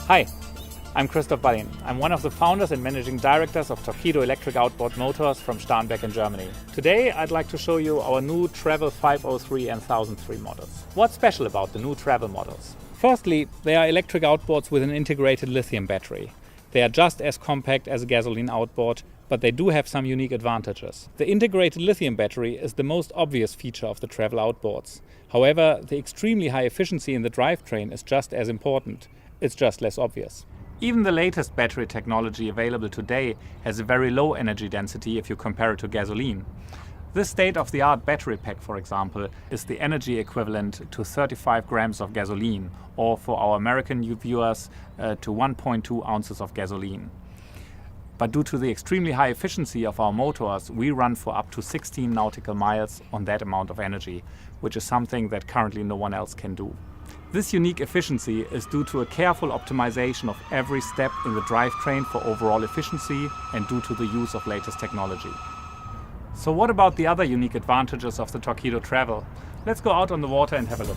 Hi, I'm Christoph Ballin. I'm one of the founders and managing directors of Torqeedo Electric Outboard Motors from Starnberg in Germany. Today I'd like to show you our new Travel 503 and 1003 models. What's special about the new Travel models? Firstly, they are electric outboards with an integrated lithium battery. They are just as compact as a gasoline outboard, but they do have some unique advantages. The integrated lithium battery is the most obvious feature of the Travel outboards. However, the extremely high efficiency in the drivetrain is just as important. It's just less obvious. Even the latest battery technology available today has a very low energy density if you compare it to gasoline. This state-of-the-art battery pack, for example, is the energy equivalent to 35 grams of gasoline, or for our American viewers, to 1.2 ounces of gasoline. But due to the extremely high efficiency of our motors, we run for up to 16 nautical miles on that amount of energy, which is something that currently no one else can do. This unique efficiency is due to a careful optimization of every step in the drivetrain for overall efficiency and due to the use of latest technology. So what about the other unique advantages of the Torqeedo Travel? Let's go out on the water and have a look.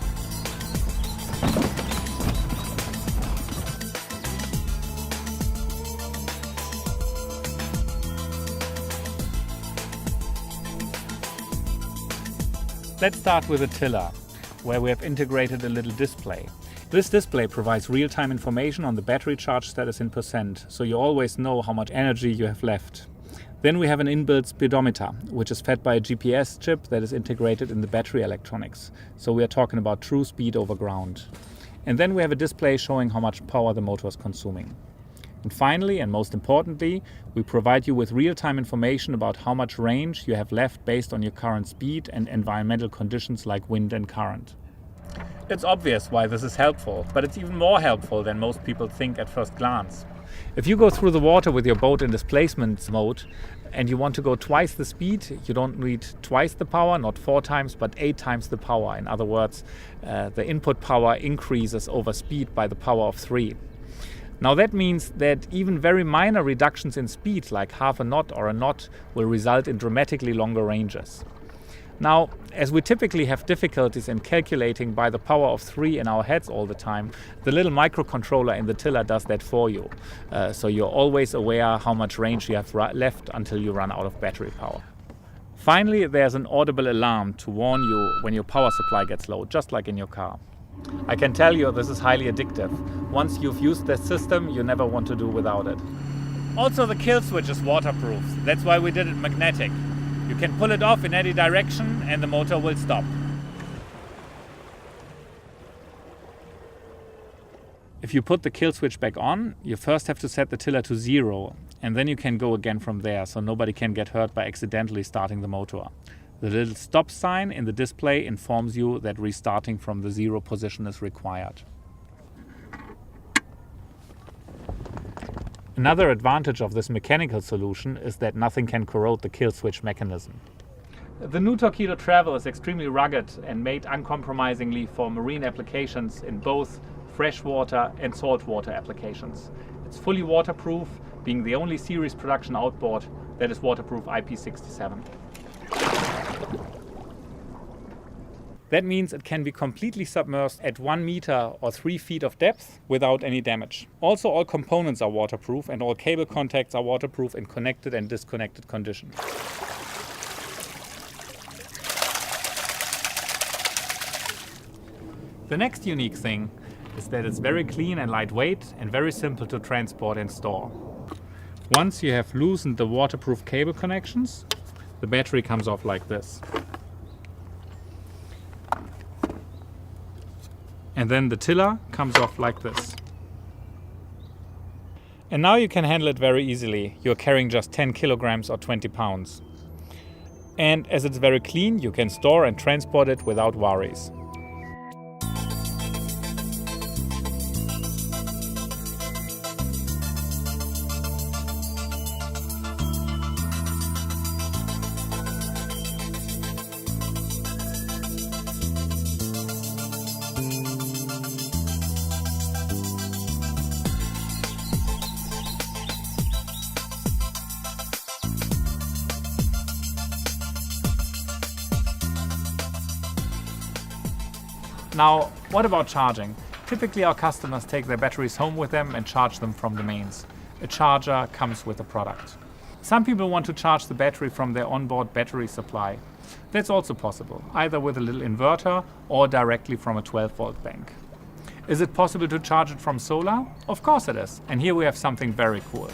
Let's start with the tiller, where we have integrated a little display. This display provides real-time information on the battery charge status in percent, so you always know how much energy you have left. Then we have an inbuilt speedometer, which is fed by a GPS chip that is integrated in the battery electronics. So we are talking about true speed over ground. And then we have a display showing how much power the motor is consuming. And finally, and most importantly, we provide you with real-time information about how much range you have left based on your current speed and environmental conditions like wind and current. It's obvious why this is helpful, but it's even more helpful than most people think at first glance. If you go through the water with your boat in displacement mode and you want to go twice the speed, you don't need twice the power, not 4 times, but 8 times the power. In other words, the input power increases over speed by the power of 3. Now that means that even very minor reductions in speed, like half a knot or a knot, will result in dramatically longer ranges. Now, as we typically have difficulties in calculating by the power of 3 in our heads all the time, the little microcontroller in the tiller does that for you. So you're always aware how much range you have left until you run out of battery power. Finally, there's an audible alarm to warn you when your power supply gets low, just like in your car. I can tell you this is highly addictive. Once you've used this system, you never want to do without it. Also, the kill switch is waterproof. That's why we did it magnetic. You can pull it off in any direction and the motor will stop. If you put the kill switch back on, you first have to set the tiller to 0, and then you can go again from there, so nobody can get hurt by accidentally starting the motor. The little stop sign in the display informs you that restarting from the 0 position is required. Another advantage of this mechanical solution is that nothing can corrode the kill switch mechanism. The new Torqeedo Travel is extremely rugged and made uncompromisingly for marine applications in both freshwater and saltwater applications. It's fully waterproof, being the only series production outboard that is waterproof IP67. That means it can be completely submerged at 1 meter or 3 feet of depth without any damage. Also, all components are waterproof and all cable contacts are waterproof in connected and disconnected condition. The next unique thing is that it's very clean and lightweight and very simple to transport and store. Once you have loosened the waterproof cable connections, the battery comes off like this. And then the tiller comes off like this. And now you can handle it very easily. You're carrying just 10 kilograms or 20 pounds. And as it's very clean, you can store and transport it without worries. Now, what about charging? Typically our customers take their batteries home with them and charge them from the mains. A charger comes with the product. Some people want to charge the battery from their onboard battery supply. That's also possible, either with a little inverter or directly from a 12-volt bank. Is it possible to charge it from solar? Of course it is, and here we have something very cool.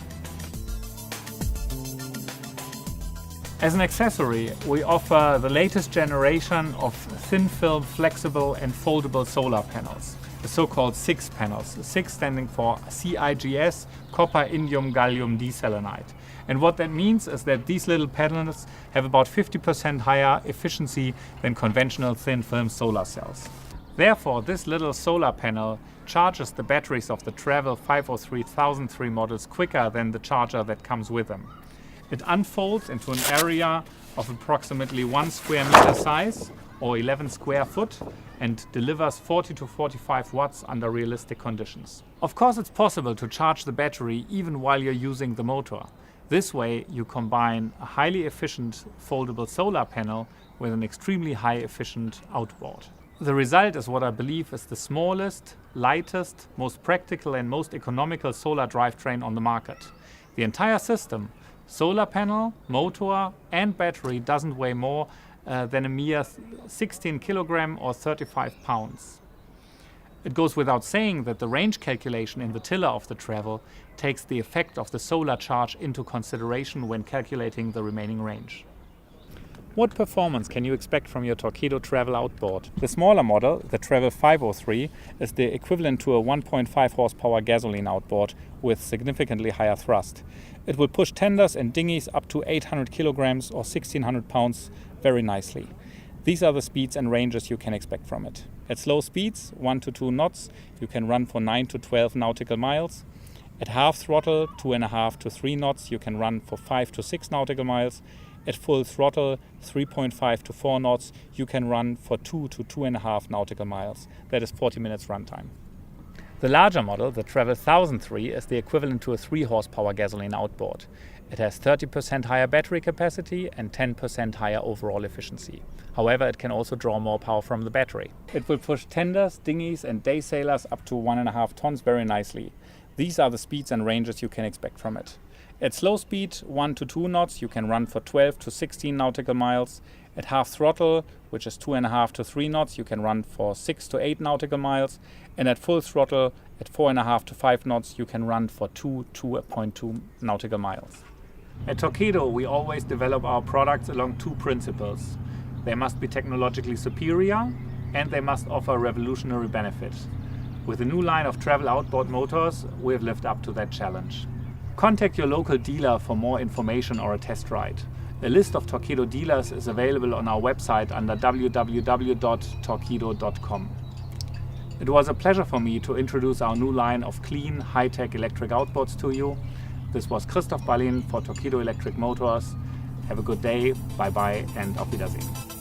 As an accessory, we offer the latest generation of thin film, flexible and foldable solar panels, the so-called CIGS panels, CIGS standing for CIGS, copper, indium, gallium diselenide. And what that means is that these little panels have about 50% higher efficiency than conventional thin film solar cells. Therefore, this little solar panel charges the batteries of the Travel 503003 models quicker than the charger that comes with them. It unfolds into an area of approximately 1 square meter size or 11 square foot and delivers 40 to 45 watts under realistic conditions. Of course, it's possible to charge the battery even while you're using the motor. This way you combine a highly efficient foldable solar panel with an extremely high efficient outboard. The result is what I believe is the smallest, lightest, most practical and most economical solar drivetrain on the market. The entire system, solar panel, motor and battery, doesn't weigh more than a mere 16 kilogram or 35 pounds. It goes without saying that the range calculation in the tiller of the Travel takes the effect of the solar charge into consideration when calculating the remaining range. What performance can you expect from your Torqeedo Travel outboard? The smaller model, the Travel 503, is the equivalent to a 1.5 horsepower gasoline outboard with significantly higher thrust. It will push tenders and dinghies up to 800 kilograms or 1600 pounds very nicely. These are the speeds and ranges you can expect from it. At slow speeds, 1 to 2 knots, you can run for 9 to 12 nautical miles. At half throttle, 2.5 to 3 knots, you can run for 5 to 6 nautical miles. At full throttle, 3.5 to 4 knots, you can run for 2 to 2.5 nautical miles. That is 40 minutes runtime. The larger model, the Travel 1003, is the equivalent to a 3 horsepower gasoline outboard. It has 30% higher battery capacity and 10% higher overall efficiency. However, it can also draw more power from the battery. It will push tenders, dinghies and day sailors up to 1.5 tons very nicely. These are the speeds and ranges you can expect from it. At slow speed, 1 to 2 knots, you can run for 12 to 16 nautical miles. At half throttle, which is 2.5 to 3 knots, you can run for 6 to 8 nautical miles. And at full throttle, at 4.5 to 5 knots, you can run for 2.2 nautical miles. At Torqeedo, we always develop our products along 2 principles. They must be technologically superior and they must offer revolutionary benefit. With the new line of Travel outboard motors, we have lived up to that challenge. Contact your local dealer for more information or a test ride. A list of Torqeedo dealers is available on our website under www.torqeedo.com. It was a pleasure for me to introduce our new line of clean, high-tech electric outboards to you. This was Christoph Ballin for Torqeedo Electric Motors. Have a good day, bye bye and auf Wiedersehen.